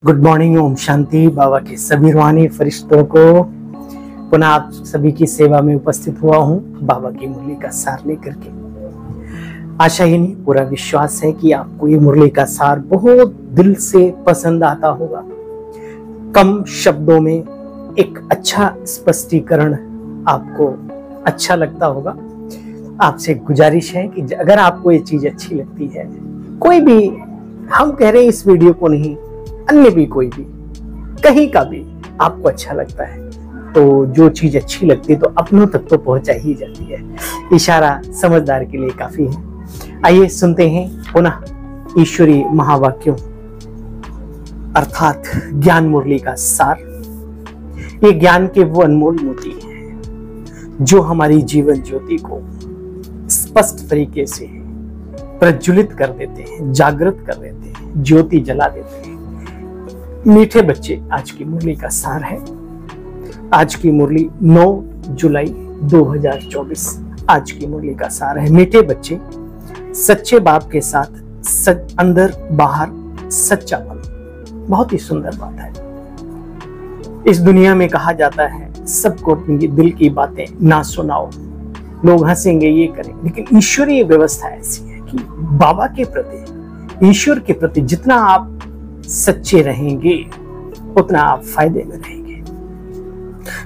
Good morning. Om Shanti. बाबा के सभी रूहानी फरिश्तों को पुनः आप सभी की सेवा में उपस्थित हुआ हूँ, बाबा की मुरली का सार लेकर के। आशा ही नहीं, पूरा विश्वास है कि आपको ये मुरली का सार बहुत दिल से पसंद आता होगा। कम शब्दों में एक अच्छा स्पष्टीकरण आपको अच्छा लगता होगा। आपसे गुजारिश है कि अगर आपको ये चीज अच्छी लगती है, कोई भी, हम कह रहे हैं इस वीडियो को नहीं, अन्य भी कोई भी कहीं का भी आपको अच्छा लगता है, तो जो चीज अच्छी लगती है तो अपनों तक तो पहुंचा ही जाती है। इशारा समझदार के लिए काफी है। आइए सुनते हैं पुनः ईश्वरी महावाक्यों अर्थात ज्ञान मुरली का सार। ये ज्ञान के वो अनमोल मोती हैं जो हमारी जीवन ज्योति को स्पष्ट तरीके से प्रज्वलित कर देते हैं, जागृत कर देते हैं, ज्योति जला देते हैं। मीठे बच्चे आज की मुरली का सार है। आज की मुरली 9 जुलाई 2024 आज की मुरली का सार है। मीठे बच्चे, सच्चे बाप के साथ अंदर बाहर सच्चा बनो। बहुत ही सुंदर बात है। इस दुनिया में कहा जाता है सबको अपनी दिल की बातें ना सुनाओ, लोग हंसेंगे, ये करेंगे, लेकिन ईश्वरीय व्यवस्था ऐसी है कि बाबा के प्रति, ईश्वर के प्रति जितना आप सच्चे रहेंगे उतना आप फायदे में रहेंगे।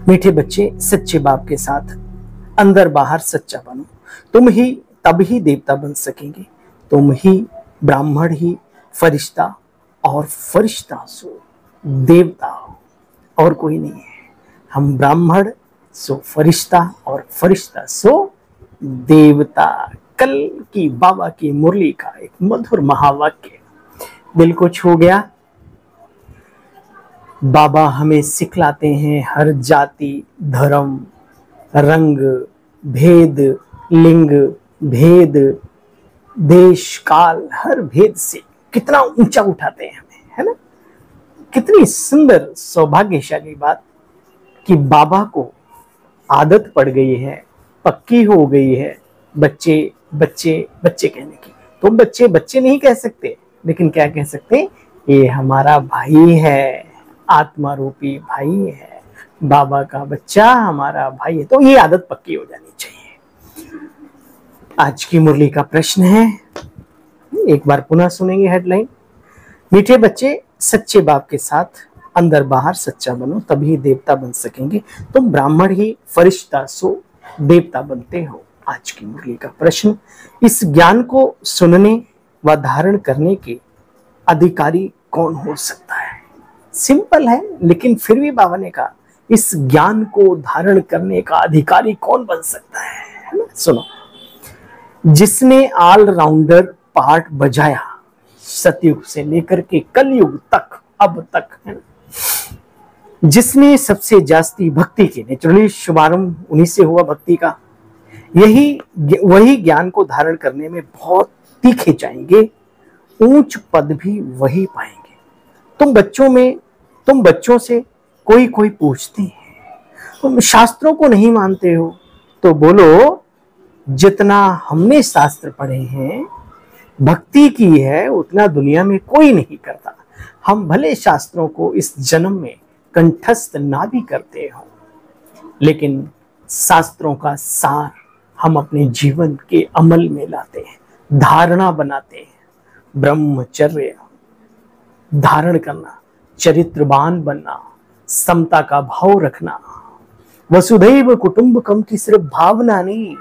मीठे बच्चे, सच्चे बाप के साथ अंदर बाहर सच्चा बनो। तुम ही तब ही देवता बन सकेंगे। तुम ही ब्राह्मण ही फरिश्ता, और फरिश्ता सो देवता, और कोई नहीं है। हम ब्राह्मण सो फरिश्ता, और फरिश्ता सो देवता। कल की बाबा की मुरली का एक मधुर महावाक्य दिल को छू गया। बाबा हमें सिखलाते हैं हर जाति, धर्म, रंग, भेद, लिंग, भेद, देश, काल, हर भेद से कितना ऊंचा उठाते हैं हमें, है ना। कितनी सुंदर सौभाग्यशाली बात कि बाबा को आदत पड़ गई है, पक्की हो गई है बच्चे बच्चे बच्चे कहने की। तुम बच्चे बच्चे नहीं कह सकते, लेकिन क्या कह सकते, ये हमारा भाई है, आत्मा रूपी भाई है, बाबा का बच्चा हमारा भाई है। तो ये आदत पक्की हो जानी चाहिए। आज की मुरली का प्रश्न है, एक बार पुनः सुनेंगे हेडलाइन। मीठे बच्चे, सच्चे बाप के साथ अंदर बाहर सच्चा बनो, तभी देवता बन सकेंगे। तुम ब्राह्मण ही फरिश्ता सो देवता बनते हो। आज की मुरली का प्रश्न, इस ज्ञान को सुनने व धारण करने के अधिकारी कौन हो सकता है। सिंपल है, लेकिन फिर भी बाबा ने कहा इस ज्ञान को धारण करने का अधिकारी कौन बन सकता है ना। सुनो, जिसने ऑलराउंडर पार्ट बजाया सतयुग से लेकर के कलयुग तक, अब तक, है ना। जिसने सबसे जास्ती भक्ति की, नेचुरली शुभारंभ उन्हीं से हुआ भक्ति का, वही ज्ञान को धारण करने में बहुत तीखे जाएंगे, ऊंच पद भी वही पाएंगे। तुम बच्चों से कोई पूछते हैं, तुम शास्त्रों को नहीं मानते हो, तो बोलो जितना हमने शास्त्र पढ़े हैं, भक्ति की है, उतना दुनिया में कोई नहीं करता। हम भले शास्त्रों को इस जन्म में कंठस्थ ना भी करते हो, लेकिन शास्त्रों का सार हम अपने जीवन के अमल में लाते हैं, धारणा बनाते हैं। ब्रह्मचर्य धारण करना, चरित्रवान बनना, समता का भाव रखना, वसुधैव कुटुंबकम की सिर्फ भावना नहीं,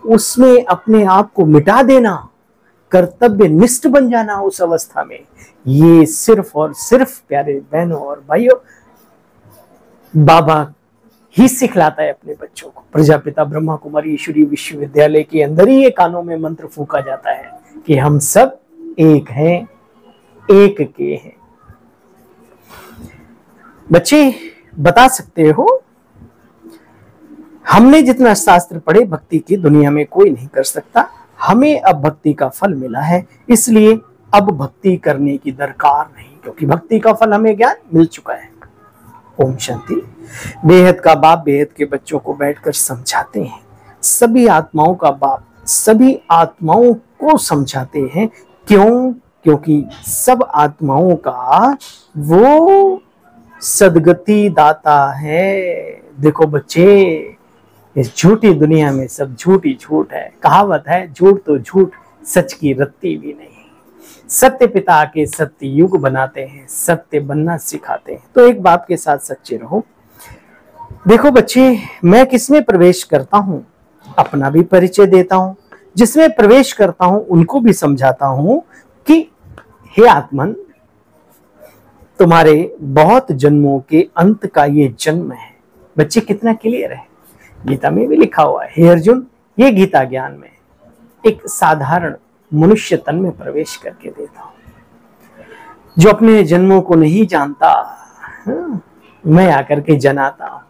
उसमें अपने आप को मिटा देना, कर्तव्य निष्ठ बन जाना उस अवस्था में। ये सिर्फ और सिर्फ प्यारे बहनों और भाइयों बाबा ही सिखलाता है अपने बच्चों को। प्रजापिता ब्रह्मा कुमारी ईश्वरी विश्वविद्यालय के अंदर ही ये कानों में मंत्र फूका जाता है कि हम सब एक हैं, एक के हैं। बच्चे बता सकते हो, हमने जितना शास्त्र पढ़े भक्ति की दुनिया में कोई नहीं कर सकता। हमें अब भक्ति का फल मिला है, इसलिए अब भक्ति करने की दरकार नहीं, क्योंकि भक्ति का फल हमें ज्ञान मिल चुका है। ओम शांति। बेहद का बाप बेहद के बच्चों को बैठकर समझाते हैं। सभी आत्माओं का बाप सभी आत्माओं को समझाते हैं। क्यों? क्योंकि सब आत्माओं का वो सदगति दाता है। देखो बच्चे, इस झूठी दुनिया में सब झूठ ही झूठ है। कहावत है, झूठ तो झूठ, सच की रत्ती भी नहीं। सत्य पिता के सत्य युग बनाते हैं, सत्य बनना सिखाते हैं। तो एक बाप के साथ सच्चे रहो। देखो बच्चे, मैं किसमें प्रवेश करता हूं, अपना भी परिचय देता हूं। जिसमें प्रवेश करता हूं उनको भी समझाता हूं कि हे आत्मन, तुम्हारे बहुत जन्मों के अंत का ये जन्म है। बच्चे कितना क्लियर है, गीता में भी लिखा हुआ है। हे अर्जुन, ये गीता ज्ञान में एक साधारण मनुष्य तन में प्रवेश करके देता हूं। जो अपने जन्मों को नहीं जानता, मैं आकर के जनाता हूं।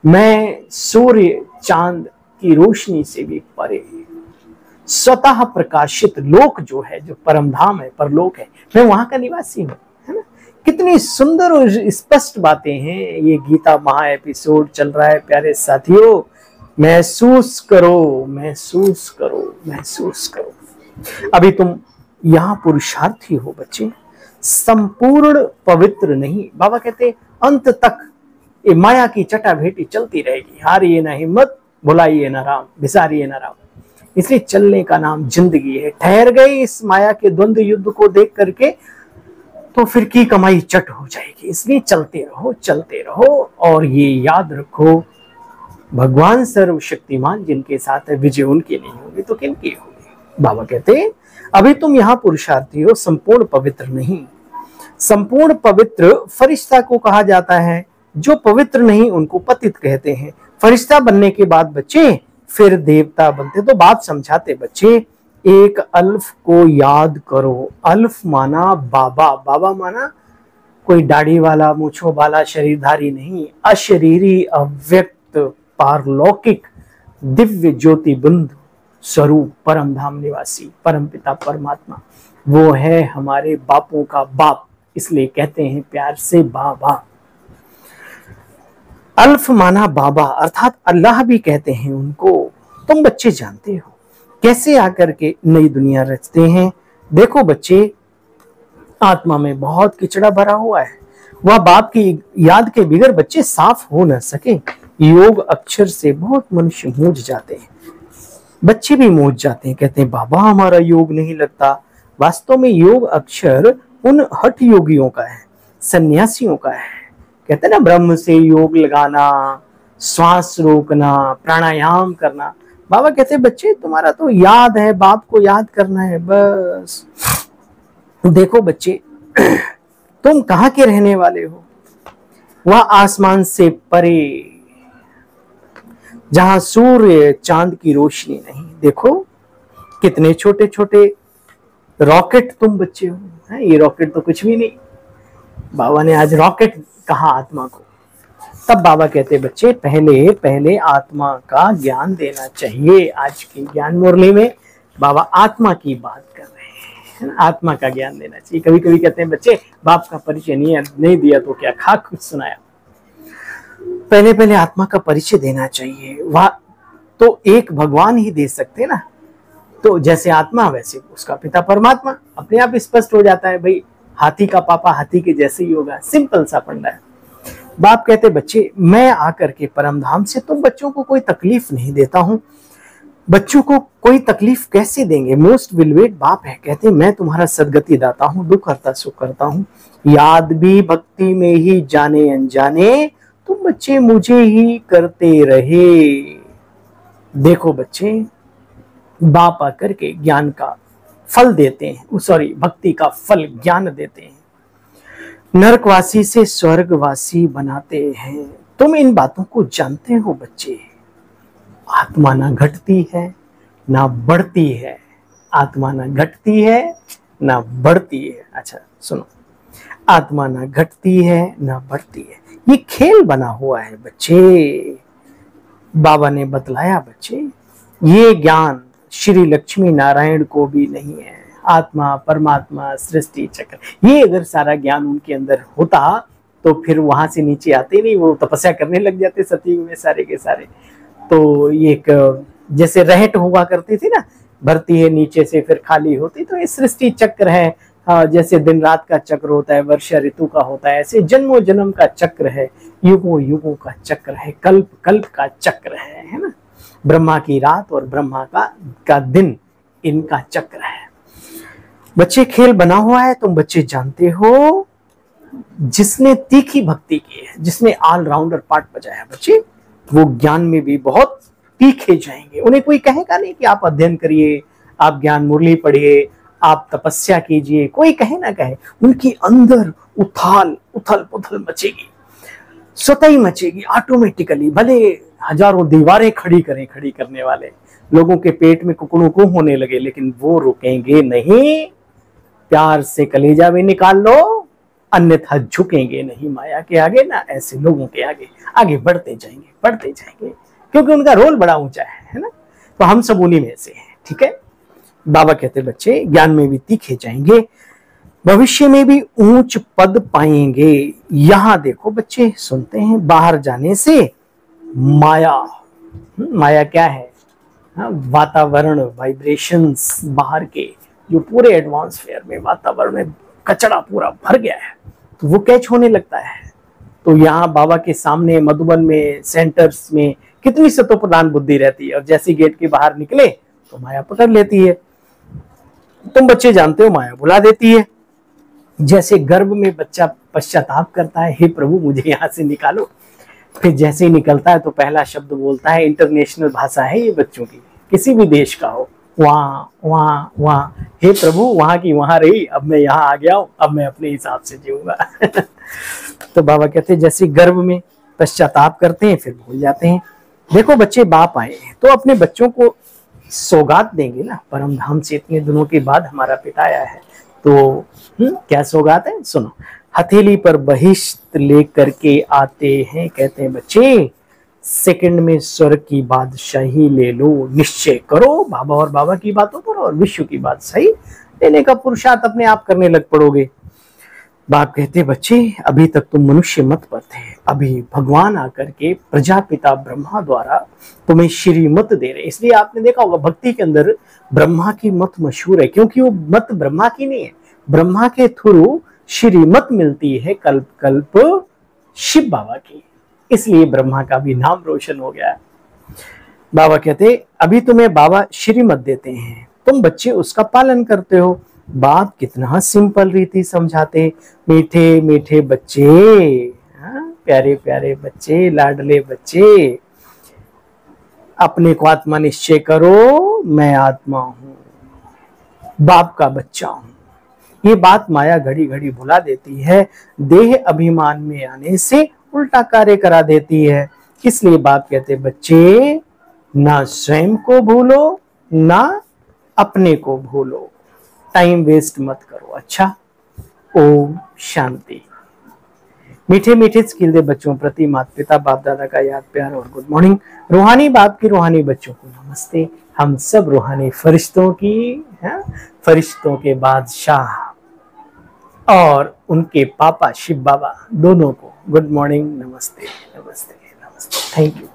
मैं सूर्य चांद की रोशनी से भी परे, स्वतः प्रकाशित लोक जो है, जो परम धाम है, परलोक है, मैं वहां का निवासी हूं, है ना। कितनी सुंदर और स्पष्ट बातें हैं। ये गीता महा एपिसोड चल रहा है प्यारे साथियों। महसूस करो, महसूस करो, महसूस करो। अभी तुम यहाँ पुरुषार्थी हो बच्चे, संपूर्ण पवित्र नहीं। बाबा कहते अंत तक ये माया की चटा भेटी चलती रहेगी। हारिए ना हिम्मत, भुलाइए ना राम, बिसारिए ना राम। इसलिए चलने का नाम जिंदगी है। ठहर गए इस माया के द्वंद्व युद्ध को देख करके तो फिर की कमाई चट हो जाएगी। इसलिए चलते रहो, चलते रहो। और ये याद रखो, भगवान सर्वशक्तिमान जिनके साथ है, विजय उनकी नहीं होगी तो किनकी होगी। बाबा कहते अभी तुम यहाँ पुरुषार्थी हो, संपूर्ण पवित्र नहीं। संपूर्ण पवित्र फरिश्ता को कहा जाता है, जो पवित्र नहीं उनको पतित कहते हैं। फरिश्ता बनने के बाद बच्चे फिर देवता बनते। तो बात समझाते बच्चे, एक अल्फ को याद करो। अल्फ माना बाबा, बाबा माना कोई दाढ़ी वाला, मूछों वाला, शरीरधारी नहीं। अशरीरी, अव्यक्त, पारलौकिक, दिव्य ज्योति बिंदु स्वरूप, परम धाम निवासी, परम पिता परमात्मा, वो है हमारे बापों का बाप। इसलिए कहते हैं प्यार से बाबा। अल्फ माना बाबा, अर्थात अल्लाह भी कहते हैं उनको। तुम बच्चे जानते हो कैसे आकर के नई दुनिया रचते हैं। देखो बच्चे, आत्मा में बहुत किचड़ा भरा हुआ है। वह बाप की याद के बिगड़ बच्चे साफ हो न सके। योग अक्षर से बहुत मनुष्य मूझ जाते हैं, बच्चे भी मूझ जाते हैं। कहते हैं बाबा हमारा योग नहीं लगता। वास्तव में योग अक्षर उन हठ योगियों का है, सन्यासियों का है। कहते हैं ना, ब्रह्म से योग लगाना, श्वास रोकना, प्राणायाम करना। बाबा कहते हैं बच्चे तुम्हारा तो याद है, बाप को याद करना है बस। देखो बच्चे, तुम कहाँ के रहने वाले हो? वह आसमान से परे, जहां सूर्य चांद की रोशनी नहीं। देखो कितने छोटे छोटे रॉकेट तुम बच्चे हो। ये रॉकेट तो कुछ भी नहीं। बाबा ने आज रॉकेट कहा आत्मा को। तब बाबा कहते बच्चे पहले पहले आत्मा का ज्ञान देना चाहिए। आज की ज्ञान मुरली में बाबा आत्मा की बात कर रहे हैं, आत्मा का ज्ञान देना चाहिए। कभी कभी कहते हैं बच्चे बाप का परिचय नहीं दिया तो क्या खाक कुछ सुनाया। पहले पहले आत्मा का परिचय देना चाहिए। वह तो एक भगवान ही दे सकते ना। तो जैसे आत्मा वैसे उसका पिता परमात्मा, अपने आप स्पष्ट हो जाता है भाई। हाथी का पापा हाथी के जैसे ही होगा, सिंपल सा फंडा है। बाप कहते बच्चे मैं आकर के परम धाम से तुम बच्चों को कोई तकलीफ नहीं देता हूं। बच्चों को कोई तकलीफ कैसे देंगे? मोस्ट विलवेट बाप है। कहते मैं तुम्हारा सदगति दाता हूं, दुख हरता सुख करता हूं। याद भी भक्ति में ही जाने अनजाने तुम बच्चे मुझे ही करते रहे। देखो बच्चे, बाप आकर के ज्ञान का फल देते हैं, सॉरी भक्ति का फल ज्ञान देते हैं। नरकवासी से स्वर्गवासी बनाते हैं। तुम इन बातों को जानते हो बच्चे। आत्मा ना घटती है ना बढ़ती है। आत्मा ना घटती है ना बढ़ती है। अच्छा सुनो, आत्मा ना घटती है ना बढ़ती है। ये खेल बना हुआ है बच्चे। बाबा ने बतलाया बच्चे, ये ज्ञान श्री लक्ष्मी नारायण को भी नहीं है। आत्मा परमात्मा सृष्टि चक्र, ये अगर सारा ज्ञान उनके अंदर होता तो फिर वहां से नीचे आते नहीं, वो तपस्या करने लग जाते सतयुग में सारे के सारे। तो ये एक जैसे रहट हुआ करती थी ना, भरती है नीचे से फिर खाली होती। तो ये सृष्टि चक्र है। जैसे दिन रात का चक्र होता है, वर्षा ऋतु का होता है, ऐसे जन्मों जन्म का चक्र है, युगों युगों का चक्र है, कल्प कल्प का चक्र है ना। ब्रह्मा की रात और ब्रह्मा का दिन, इनका चक्र है। बच्चे खेल बना हुआ है, तुम बच्चे जानते हो, जिसने तीखी भक्ति की है, जिसने ऑलराउंडर पार्ट बजाया बच्चे, वो ज्ञान में भी बहुत तीखे जाएंगे। उन्हें कोई कहेगा नहीं कि आप अध्ययन करिए, आप ज्ञान मुरली पढ़िए, आप तपस्या कीजिए, कोई कहे ना कहे, उनके अंदर उथल पुथल मचेगी, स्वतः ही मचेगी ऑटोमेटिकली। भले हजारों दीवारें खड़ी करने वाले लोगों के पेट में कुकड़ू होने लगे, लेकिन वो रुकेंगे नहीं। प्यार से कलेजा भी निकाल लो, अन्यथा झुकेंगे नहीं माया के आगे, ना ऐसे लोगों के आगे बढ़ते जाएंगे, क्योंकि उनका रोल बड़ा ऊंचा है ना। तो हम सब उन्हीं में से हैं, ठीक है। बाबा कहते बच्चे ज्ञान में भी तीखे जाएंगे, भविष्य में भी ऊंच पद पाएंगे। यहां देखो बच्चे, सुनते हैं, बाहर जाने से माया क्या है? वातावरण, वाइब्रेशंस बाहर के, जो पूरे एटमॉस्फेयर में, वातावरण में कचरा पूरा भर गया है, तो वो कैच होने लगता है। तो यहाँ बाबा के सामने मधुबन में, सेंटर्स में कितनी सतोप्रधान बुद्धि रहती है, और जैसे गेट के बाहर निकले तो माया पकड़ लेती है। तुम बच्चे जानते हो, माया बुला देती है। जैसे गर्भ में बच्चा पश्चाताप करता है, हे प्रभु मुझे यहाँ से निकालो, फिर जैसे ही निकलता है तो पहला शब्द बोलता है, इंटरनेशनल भाषा है ये बच्चों की, किसी भी देश का हो, वहाँ, हे प्रभु वहां की वहां रही, अब मैं यहाँ आ गया हूँ, अब मैं अपने हिसाब से जीऊंगा। तो बाबा कहते हैं जैसे गर्भ में पश्चाताप करते हैं फिर भूल जाते हैं। देखो बच्चे, बाप आए हैं तो अपने बच्चों को सौगात देंगे ना, परम धाम से इतने दिनों के बाद हमारा पिता आया है, तो क्या सौगात है? सुनो, हथेली पर बहिष्ठ लेकर के आते हैं, कहते हैं बच्चे सेकंड में स्वर्ग की बादशाही ले लो, निश्चय करो बाबा और बाबा की बातों पर, और विश्व की बादशाही लेने का पुरुषार्थ अपने आप करने लग पड़ोगे। बाप कहते बच्चे अभी तक तुम मनुष्य मत पर थे, अभी भगवान आकर के प्रजापिता ब्रह्मा द्वारा तुम्हें श्रीमत दे रहे। इसलिए आपने देखा होगा भक्ति के अंदर ब्रह्मा की मत मशहूर है, क्योंकि वो मत ब्रह्मा की नहीं है, ब्रह्मा के थ्रू श्रीमत मिलती है कल्प कल्प शिव बाबा की, इसलिए ब्रह्मा का भी नाम रोशन हो गया है। बाबा कहते अभी तुम्हें बाबा श्रीमत देते हैं, तुम बच्चे उसका पालन करते हो। बात कितना सिंपल रीति समझाते, मीठे मीठे बच्चे, प्यारे प्यारे बच्चे, लाडले बच्चे, अपने को आत्मा निश्चय करो, मैं आत्मा हूं, बाप का बच्चा हूं। ये बात माया घड़ी घड़ी भुला देती है, देह अभिमान में आने से उल्टा कार्य करा देती है। इसलिए बाप कहते बच्चे ना स्वयं को भूलो ना अपने को भूलो, टाइम वेस्ट मत करो। अच्छा, ओम शांति। मीठे मीठे स्किल दे बच्चों प्रति माता पिता बाप दादा का याद प्यार और गुड मॉर्निंग। रूहानी बाप की रूहानी बच्चों को नमस्ते। हम सब रूहानी फरिश्तों की, फरिश्तों के बादशाह और उनके पापा शिव बाबा दोनों को गुड मॉर्निंग, नमस्ते नमस्ते नमस्ते, थैंक यू।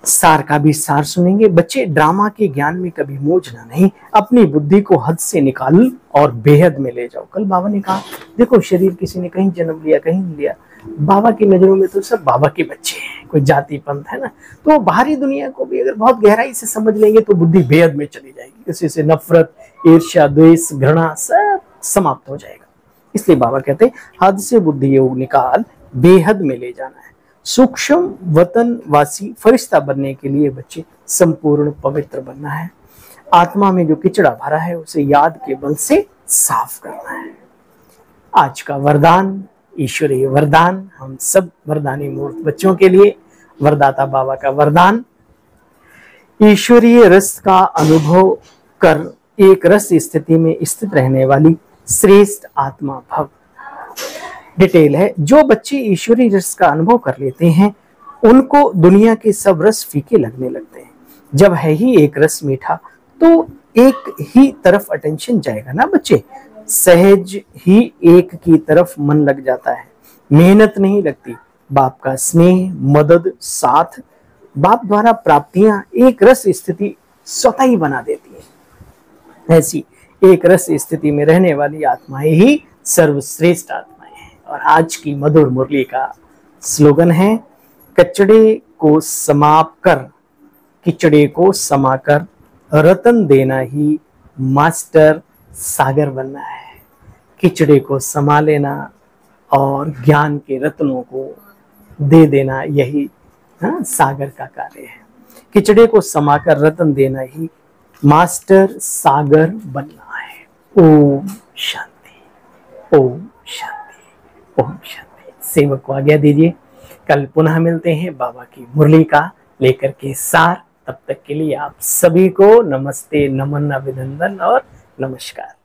सार का भी सार सुनेंगे बच्चे। ड्रामा के ज्ञान में कभी मोजना नहीं, अपनी बुद्धि को हद से निकाल और बेहद में ले जाओ। कल बाबा ने कहा देखो, शरीर किसी ने कहीं जन्म लिया कहीं नहीं लिया, बाबा की नजरों में तो सब बाबा के बच्चे हैं, कोई जाति पंथ है ना। तो बाहरी दुनिया को भी अगर बहुत गहराई से समझ लेंगे तो बुद्धि बेहद में चली जाएगी, किसी से नफरत, ईर्ष्या, द्वेष, घृणा सब समाप्त हो जाएगा। इसलिए बाबा कहते हद से बुद्धि योग निकाल, बेहद में ले जाना है। सूक्ष्म वतन वासी फरिश्ता बनने के लिए बच्चे संपूर्ण पवित्र बनना है। आत्मा में जो किचड़ा भरा है उसे याद के बल से साफ करना है। आज का वरदान, ईश्वरीय वरदान, हम सब वरदानी मूर्त बच्चों के लिए वरदाता बाबा का वरदान, ईश्वरीय रस का अनुभव कर एक रस स्थिति में स्थित रहने वाली श्रेष्ठ आत्मा भव। डिटेल है, जो बच्चे ईश्वरीय रस का अनुभव कर लेते हैं उनको दुनिया के सब रस फीके लगने लगते हैं। जब है ही एक रस मीठा तो एक ही तरफ अटेंशन जाएगा ना बच्चे, सहज ही एक की तरफ मन लग जाता है, मेहनत नहीं लगती। बाप का स्नेह, मदद, साथ, बाप द्वारा प्राप्तियां एक रस स्थिति स्वतः ही बना देती है। ऐसी एक रस स्थिति में रहने वाली आत्माएं ही सर्वश्रेष्ठ आत्माएं हैं। और आज की मधुर मुरली का स्लोगन है, कचड़े को समाकर, किचड़े को समाकर रतन देना ही मास्टर सागर बनना है। किचड़े को समा लेना और ज्ञान के रत्नों को दे देना, यही सागर का कार्य है। किचड़े को समाकर रतन देना ही मास्टर सागर बनना है। ओम शांति, ओम शांति, ओम शांति। सेवक को आज्ञा दीजिए, कल पुनः मिलते हैं बाबा की मुरली का लेकर के सार। तब तक के लिए आप सभी को नमस्ते, नमन, अभिनंदन और नमस्कार।